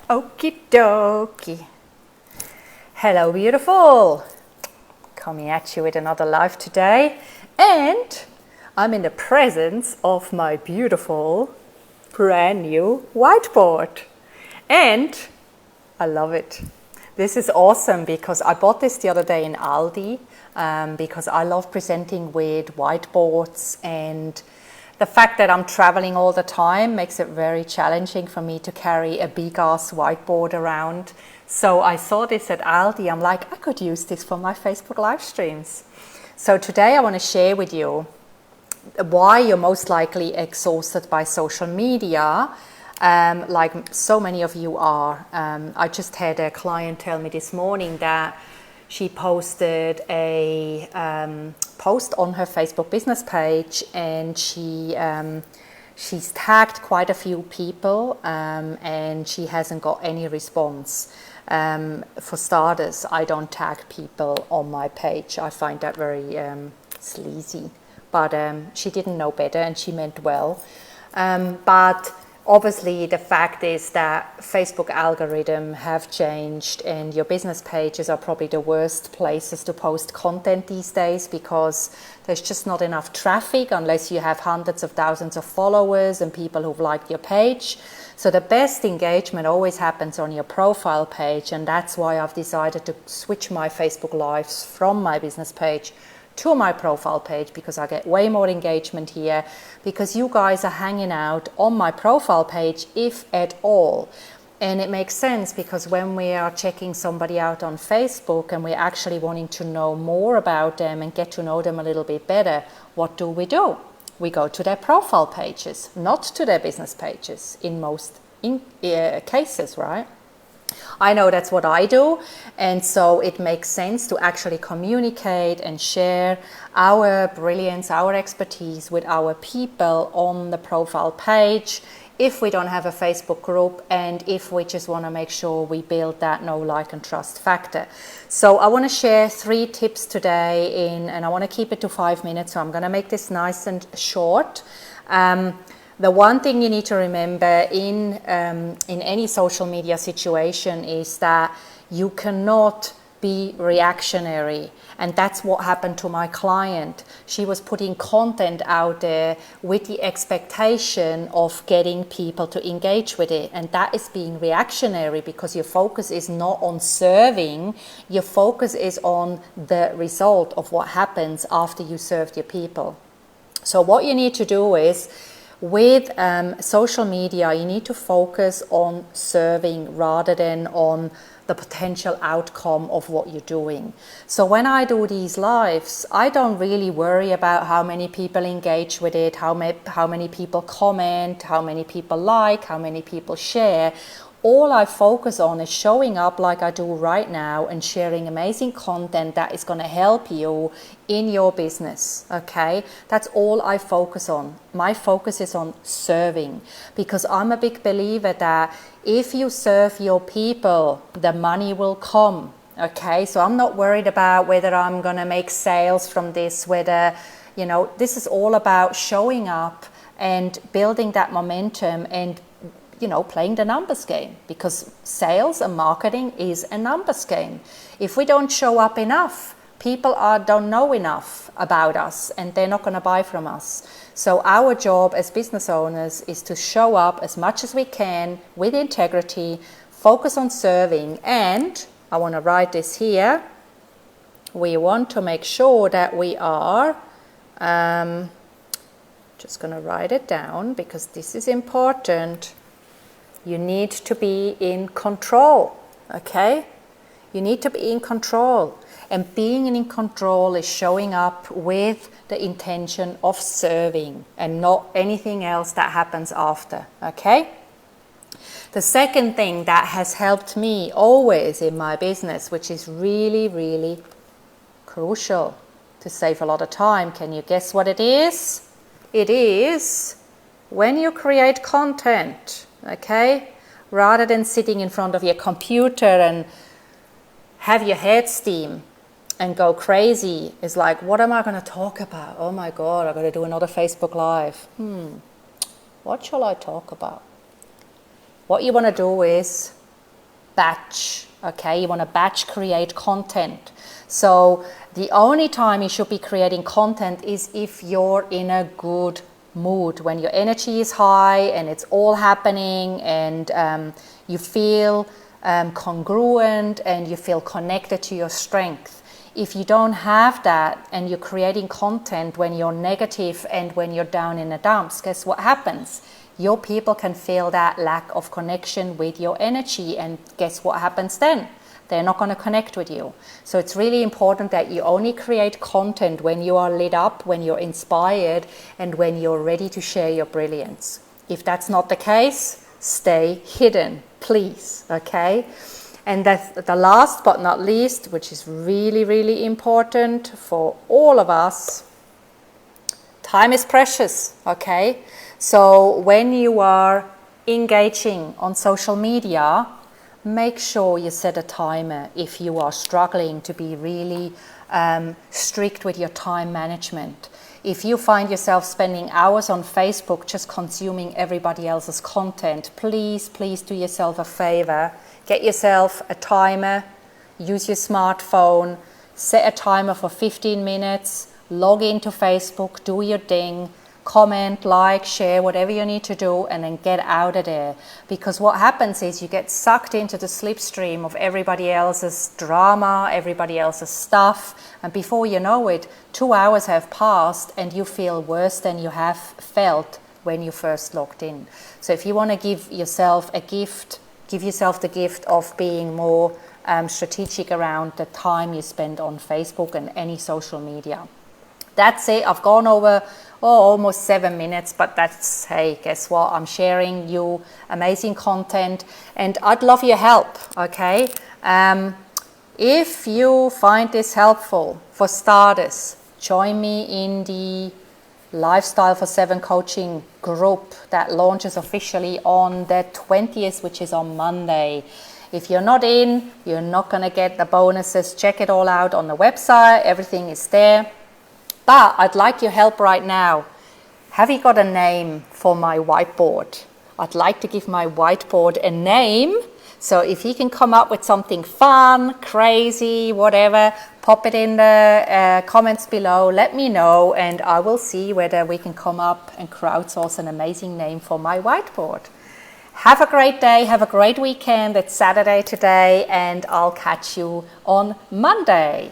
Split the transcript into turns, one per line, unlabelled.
Okie dokie. Hello, beautiful. Coming at you with another live today. And I'm in the presence of my beautiful, brand new whiteboard. And I love it. This is awesome because I bought this the other day in Aldi because I love presenting with whiteboards, and the fact that I'm traveling all the time makes it very challenging for me to carry a big ass whiteboard around. So I saw this at Aldi. I'm like, I could use this for my Facebook live streams. So today I want to share with you why you're most likely exhausted by social media, like so many of you are. I just had a client tell me this morning that she posted a post on her Facebook business page, and she's tagged quite a few people, and she hasn't got any response. For starters, I don't tag people on my page. I find that very sleazy. But she didn't know better, and she meant well. But obviously, the fact is that Facebook algorithm have changed, and your business pages are probably the worst places to post content these days because there's just not enough traffic unless you have hundreds of thousands of followers and people who've liked your page. So the best engagement always happens on your profile page, and that's why I've decided to switch my Facebook Lives from my business page to my profile page, because I get way more engagement here, because you guys are hanging out on my profile page, if at all. And it makes sense because when we are checking somebody out on Facebook and we're actually wanting to know more about them and get to know them a little bit better, what do? We go to their profile pages, not to their business pages in most cases, right? I know that's what I do, and so it makes sense to actually communicate and share our brilliance, our expertise with our people on the profile page if we don't have a Facebook group, and if we just want to make sure we build that know, like and trust factor. So I want to share 3 tips today and I want to keep it to 5 minutes, so I'm going to make this nice and short. The one thing you need to remember in any social media situation is that you cannot be reactionary. And that's what happened to my client. She was putting content out there with the expectation of getting people to engage with it. And that is being reactionary because your focus is not on serving. Your focus is on the result of what happens after you served your people. So what you need to do is, with social media, you need to focus on serving rather than on the potential outcome of what you're doing. So when I do these lives, I don't really worry about how many people engage with it, how many people comment, how many people like, how many people share. All I focus on is showing up like I do right now and sharing amazing content that is going to help you in your business, okay? That's all I focus on. My focus is on serving, because I'm a big believer that if you serve your people, the money will come, okay? So I'm not worried about whether I'm going to make sales from this, whether, this is all about showing up and building that momentum and playing the numbers game, because sales and marketing is a numbers game. If we don't show up enough, people don't know enough about us and they're not going to buy from us. So our job as business owners is to show up as much as we can with integrity, focus on serving, and I want to write this here. We want to make sure that we are, just going to write it down because this is important. You need to be in control, okay? You need to be in control. And being in control is showing up with the intention of serving and not anything else that happens after, okay? The second thing that has helped me always in my business, which is really, really crucial to save a lot of time, can you guess what it is? It is when you create content, okay, rather than sitting in front of your computer and have your head steam and go crazy, is like, what am I going to talk about? Oh my God, I've got to do another Facebook Live. What shall I talk about? What you want to do is batch, okay? You want to batch create content. So the only time you should be creating content is if you're in a good mood, when your energy is high and it's all happening, and you feel congruent and you feel connected to your strength. If you don't have that and you're creating content when you're negative and when you're down in the dumps, guess what happens? Your people can feel that lack of connection with your energy, and guess what happens then? They're not going to connect with you. So it's really important that you only create content when you are lit up, when you're inspired, and when you're ready to share your brilliance. If that's not the case, stay hidden, please, okay? And that's the last but not least, which is really, really important for all of us. Time is precious, okay? So when you are engaging on social media, make sure you set a timer if you are struggling to be really strict with your time management. If you find yourself spending hours on Facebook just consuming everybody else's content, please do yourself a favor. Get yourself a timer, use your smartphone, set a timer for 15 minutes, log into Facebook, do your thing, comment, like, share, whatever you need to do, and then get out of there. Because what happens is you get sucked into the slipstream of everybody else's drama, everybody else's stuff, and before you know it, 2 hours have passed and you feel worse than you have felt when you first logged in. So if you want to give yourself a gift, give yourself the gift of being more strategic around the time you spend on Facebook and any social media. That's it. I've gone over almost 7 minutes, but that's, hey, guess what? I'm sharing you amazing content and I'd love your help, okay? If you find this helpful, for starters, join me in the Lifestyle for 7 coaching group that launches officially on the 20th, which is on Monday. If you're not in, you're not going to get the bonuses. Check it all out on the website. Everything is there. But I'd like your help right now. Have you got a name for my whiteboard? I'd like to give my whiteboard a name. So if you can come up with something fun, crazy, whatever, pop it in the comments below. Let me know and I will see whether we can come up and crowdsource an amazing name for my whiteboard. Have a great day. Have a great weekend. It's Saturday today and I'll catch you on Monday.